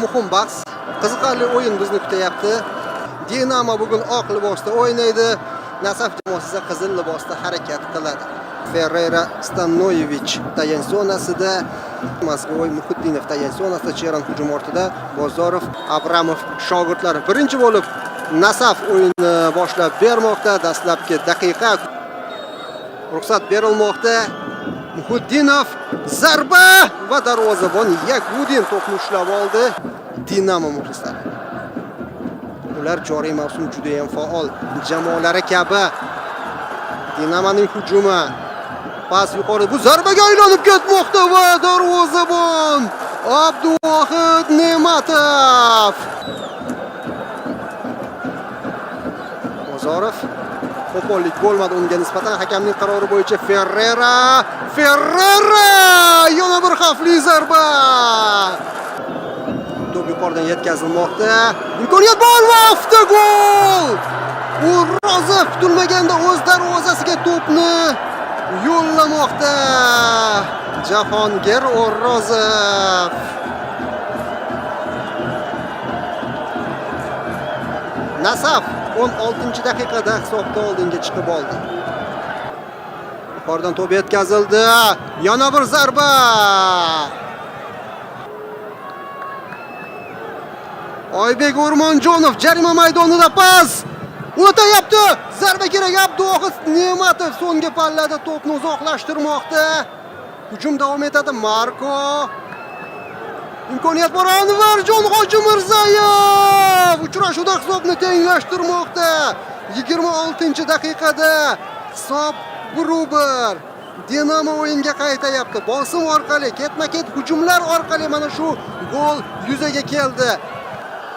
muhim bahs. Qiziqarli o'yin bizni kutyapti. Dinamo bugun oq libosda o'ynaydi. Nasaf jamoasi esa qizil libosda harakat qiladi. Ferreira Stanoyevich tayan zonasida, Moskvoy Muhiddinov tayan zonasida, Cheran hujum ortida, Bozorov, Abramov shogirdlari birinchi bo'lib Nasaf o'yinni boshlab bermoqda. Dastlabki daqiqa ruxsat berilmoqda. Muhiddinov zarba va darvozabon Yakudin to'pni ushlab oldi. Dinamo muxlislari. Ular joriy mavsum juda ham faol jamoalari kabi. Dinamoning hujumi pas yuqori, bu zarbaga aylanib ketmoqda va darvozabon Abduvohid Ne'matov. Bozorov qo'pollik bo'lmadi unga nisbatan. Hakamning qarori bo'yicha Ferreira yana bir xavfli zarba. To'p yuqoridan yetkazilmoqda. Imkoniyat bor va avtogol! O'rozov kutilmaganda o'z darvozasiga to'pni yo'llamoqda. Jahongir O'rozov. Nasaf 16-daqiqada hisobda oldinga chiqib oldi. Yuqoridan to'p yetkazildi. Yana bir zarba. Oybek O'rmonjonov jarima maydonida pas o'tayapti. Zarba kerak. Abduvohid Ne'matov so'nggi pallada to'pni uzoqlashtirmoqda. Hujum davom etadi. Marko. Imkoniyat bor. Anvarjon Hojimirzayev uchrashuvda hisobni tenglashtirmoqda. 26-daqiqada hisob 1-1. Dinamo o'yinga qaytayapti. Bosim orqali, ketma-ket hujumlar orqali mana shu gol yuzaga keldi.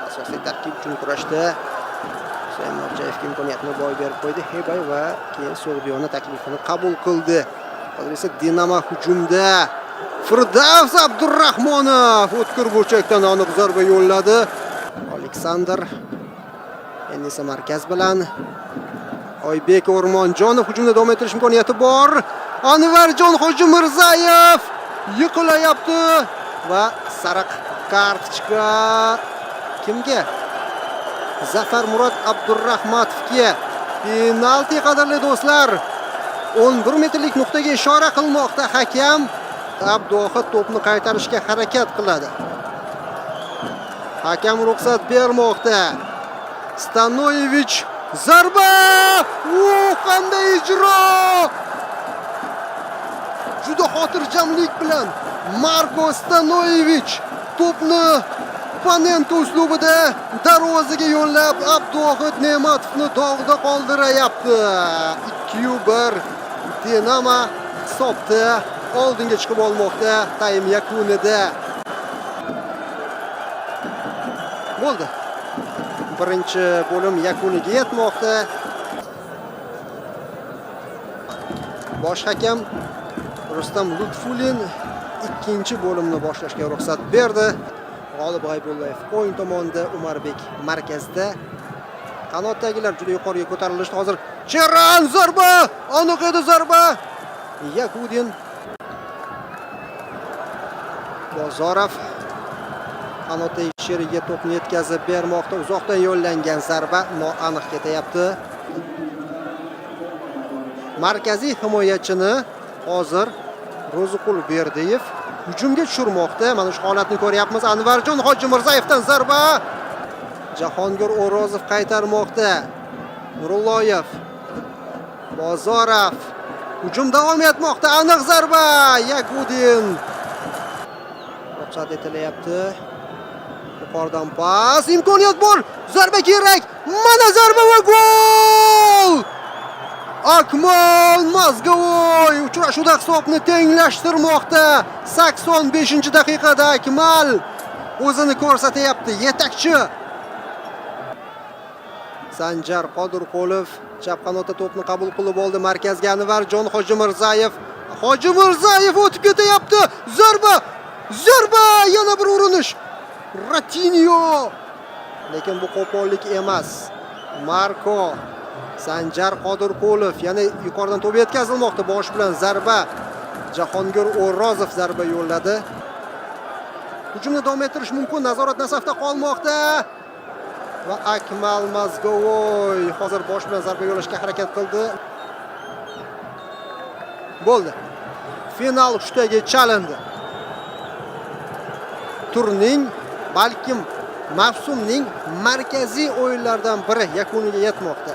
Asosiy tarkib uchun kurashdi. Husayn Norjayevga imkoniyatni boy berib qo'ydi. Hebay va keyin So'g'diyona taklifini qabul qildi. Hozir esa Dinamo hujumda. Firdavs Abdurrahmonov o'tkir burchakdan aniq zarba yo'lladi. Aleksandr endi esa markaz bilan Oybek O'rmonjonov hujumda davom ettirish imkoniyati bor. Anvarjon Hojimirzayev yiqilayapti va sariq kartochka kimga? Zafar Murod Abdurrahmatovga. Penalti, qadrli do'stlar. 11 metrlik nuqtaga ishora qilmoqda hakam. Abduvohid to'pni qaytarishga harakat qiladi. Hakam ruxsat bermoqda. Stanoyevich zarba! Qanday ijro! Juda xotirjamlik bilan Marko Stanoyevich to'pni oponent uslubida darvozaga yo'llab Abduvohid Ne'matovni dog'da qoldirayapti. 2-1 Dinamo hisobda oldinga chiqib olmoqda. Taym yakunida bo'ldi. Birinchi bo'lim yakuniga yetmoqda. Bosh hakam Rustam Lutfulin ikkinchi bo'limni boshlashga ruxsat berdi. G'olib G'aybullayev o'yin tomonida, Umarbek markazda. Qanotdagilar juda yuqoriga ko'tarilishdi. Hozir Cheran zarba! Aniq edi zarba. Yakudin. Bozorov qanotda ishiriga to'pni yetkazib bermoqda. Uzoqdan yo'llangan zarba noaniq ketyapti. Markaziy himoyachini hozir Ro'ziqul Berdiyev hujumga tushirmoqda. Mana shu holatni ko'ryapmiz. Anvarjon Hojimirzaevdan zarba. Jahongir O'rozov qaytarmoqda. Nurulloyev. Bozorov. Hujum davom etmoqda. Aniq zarba. Yakudin. Ruxsat etilyapti. Yuqoridan pas. Imkoniyat bor. Zarba kerak. Mana zarba va gol! Akmal Mazgovoy uchrashuvda hisobni tenglashtirmoqda. 85-daqiqada Akmal o'zini ko'rsatyapti. Yetakchi Sanjar Qodirqulov chap qanotda to'pni qabul qilib oldi. Markazga Anvarjon Hojimirzayev. Hojimirzayev o'tib ketyapti. Zarba! Yana bir urinish. Ratinho. Lekin bu qo'pollik emas. Marko Sanjar Qodirqulov yana yuqoridan to'p yetkazilmoqda. Bosh bilan zarba. Jahongir O'rozov zarba yo'lladi. hujumni davom ettirish mumkin. Nazorat Nasafda qolmoqda. Va Akmal Mazgovoy hozir bosh bilan zarba yo'llashga harakat qildi. Bo'ldi. Final uchtaga chalindi. Turning balkim mavsumning markaziy o'yinlaridan biri yakuniga yetmoqda.